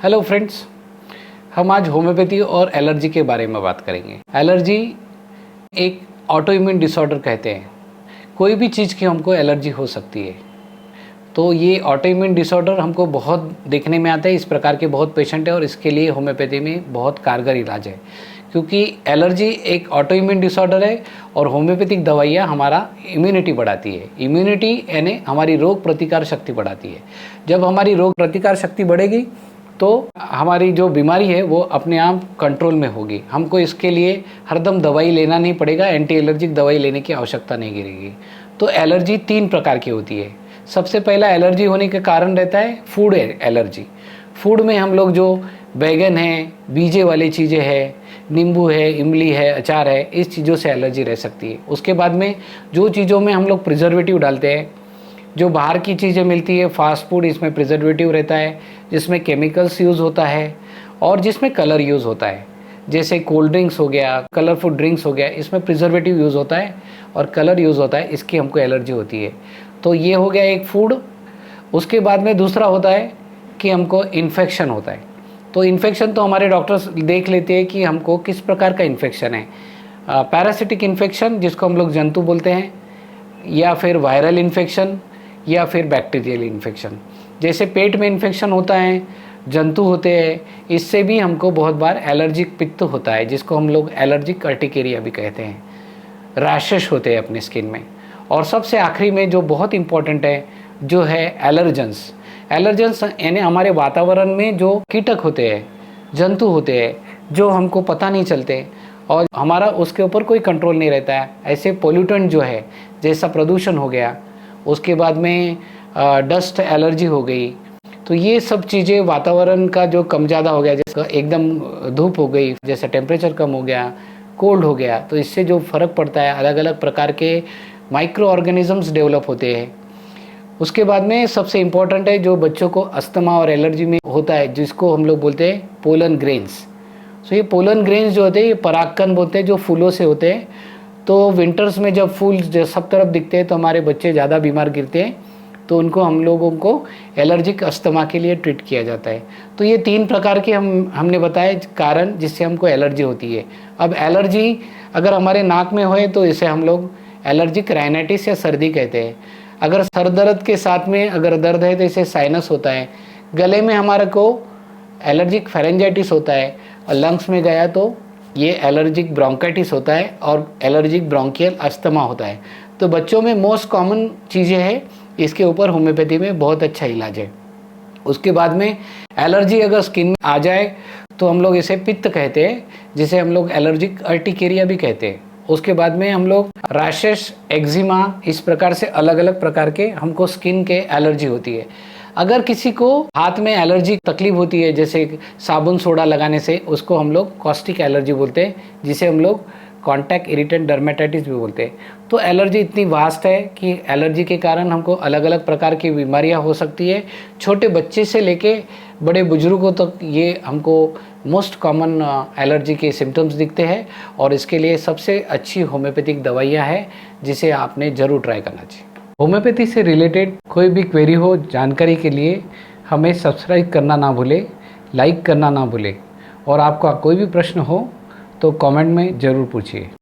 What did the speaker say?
Hello friends, हम आज homeopathy और एलर्जी के बारे में बात करेंगे। एलर्जी एक ऑटो इम्यून डिसऑर्डर कहते हैं। कोई भी चीज़ की हमको एलर्जी हो सकती है। तो ये ऑटो इम्यून डिसऑर्डर हमको बहुत देखने में आता है। इस प्रकार के बहुत पेशेंट है और इसके लिए होम्योपैथी में बहुत कारगर इलाज है, क्योंकि एलर्जी एक ऑटो इम्यून डिसऑर्डर है और होम्योपैथिक दवाइयाँ हमारा इम्यूनिटी बढ़ाती है। इम्यूनिटी यानी हमारी रोग प्रतिकार शक्ति बढ़ाती है। जब हमारी रोग प्रतिकार शक्ति बढ़ेगी तो हमारी जो बीमारी है वो अपने आप कंट्रोल में होगी। हमको इसके लिए हरदम दवाई लेना नहीं पड़ेगा, एंटी एलर्जिक दवाई लेने की आवश्यकता नहीं गिरेगी। तो एलर्जी 3 प्रकार की होती है। सबसे पहला एलर्जी होने के कारण रहता है फूड एलर्जी। फूड में हम लोग जो बैगन है, बीजे वाली चीज़ें हैं, नींबू है, इमली है, अचार है, इस चीज़ों से एलर्जी रह सकती है। उसके बाद में जो चीज़ों में हम लोग प्रिजर्वेटिव डालते हैं, जो बाहर की चीज़ें मिलती है, फास्ट फूड, इसमें प्रिजर्वेटिव रहता है, जिसमें केमिकल्स यूज़ होता है और जिसमें कलर यूज़ होता है। जैसे कोल्ड ड्रिंक्स हो गया, कलरफुल ड्रिंक्स हो गया, इसमें प्रिजर्वेटिव यूज़ होता है और कलर यूज़ होता है, इसकी हमको एलर्जी होती है। तो ये हो गया एक फूड। उसके बाद में दूसरा होता है कि हमको इन्फेक्शन होता है। तो इन्फेक्शन तो हमारे डॉक्टर्स देख लेते हैं कि हमको किस प्रकार का इन्फेक्शन है। पैरासिटिक इन्फेक्शन, जिसको हम लोग जंतु बोलते हैं, या फिर वायरल इन्फेक्शन, या फिर बैक्टीरियल इन्फेक्शन। जैसे पेट में इन्फेक्शन होता है, जंतु होते हैं, इससे भी हमको बहुत बार एलर्जिक पित्त होता है, जिसको हम लोग एलर्जिक अर्टिकेरिया भी कहते हैं। रैशेस होते हैं अपने स्किन में। और सबसे आखिरी में जो बहुत इम्पॉर्टेंट है, जो है एलर्जेंस। एलर्जेंस यानी हमारे वातावरण में जो कीटक होते हैं, जंतु होते हैं, जो हमको पता नहीं चलते और हमारा उसके ऊपर कोई कंट्रोल नहीं रहता है। ऐसे पोल्यूटेंट जो है, जैसा प्रदूषण हो गया, उसके बाद में डस्ट एलर्जी हो गई, तो ये सब चीज़ें वातावरण का जो कम ज़्यादा हो गया, जैसे एकदम धूप हो गई, जैसे टेम्परेचर कम हो गया, कोल्ड हो गया, तो इससे जो फ़र्क पड़ता है, अलग अलग प्रकार के माइक्रो ऑर्गेनिजम्स डेवलप होते हैं। उसके बाद में सबसे इम्पॉर्टेंट है जो बच्चों को अस्थमा और एलर्जी में होता है, जिसको हम लोग बोलते हैं पोलन ग्रेन्स। सो ये पोलन ग्रेन्स जो होते हैं, ये परागकण बोलते हैं, जो फूलों से होते हैं। तो विंटर्स में जब फूल सब तरफ दिखते हैं तो हमारे बच्चे ज़्यादा बीमार गिरते हैं, तो उनको हम लोगों को एलर्जिक अस्थमा के लिए ट्रीट किया जाता है। तो ये 3 प्रकार के हमने बताए कारण जिससे हमको एलर्जी होती है। अब एलर्जी अगर हमारे नाक में होए तो इसे हम लोग एलर्जिक राइनाइटिस या सर्दी कहते हैं। अगर सर दर्द के साथ में अगर दर्द है तो इसे साइनस होता है। गले में हमारे को एलर्जिक फेरेंजाइटिस होता है और लंग्स में गया तो ये एलर्जिक ब्रोंकाइटिस होता है और एलर्जिक ब्रोंकियल अस्थमा होता है। तो बच्चों में मोस्ट कॉमन चीज़ें हैं, इसके ऊपर होम्योपैथी में बहुत अच्छा इलाज है। उसके बाद में एलर्जी अगर स्किन में आ जाए तो हम लोग इसे पित्त कहते हैं, जिसे हम लोग एलर्जिक अर्टिकेरिया भी कहते हैं। उसके बाद में हम लोग रैशेस, एक्जिमा, इस प्रकार से अलग अलग प्रकार के हमको स्किन के एलर्जी होती है। अगर किसी को हाथ में एलर्जी तकलीफ होती है, जैसे साबुन सोडा लगाने से, उसको हम लोग कॉस्टिक एलर्जी बोलते हैं, जिसे हम लोग कॉन्टैक्ट इरिटेंट डर्मेटाइटिस भी बोलते हैं। तो एलर्जी इतनी वास्ट है कि एलर्जी के कारण हमको अलग अलग प्रकार की बीमारियां हो सकती है। छोटे बच्चे से लेके बड़े बुजुर्गों तक ये हमको मोस्ट कॉमन एलर्जी के सिम्टम्स दिखते हैं और इसके लिए सबसे अच्छी होम्योपैथिक दवाइयाँ हैं, जिसे आपने ज़रूर ट्राई करना चाहिए। होम्योपैथी से रिलेटेड कोई भी क्वेरी हो, जानकारी के लिए हमें सब्सक्राइब करना ना भूलें, लाइक करना ना भूलें और आपका कोई भी प्रश्न हो तो कमेंट में ज़रूर पूछिए।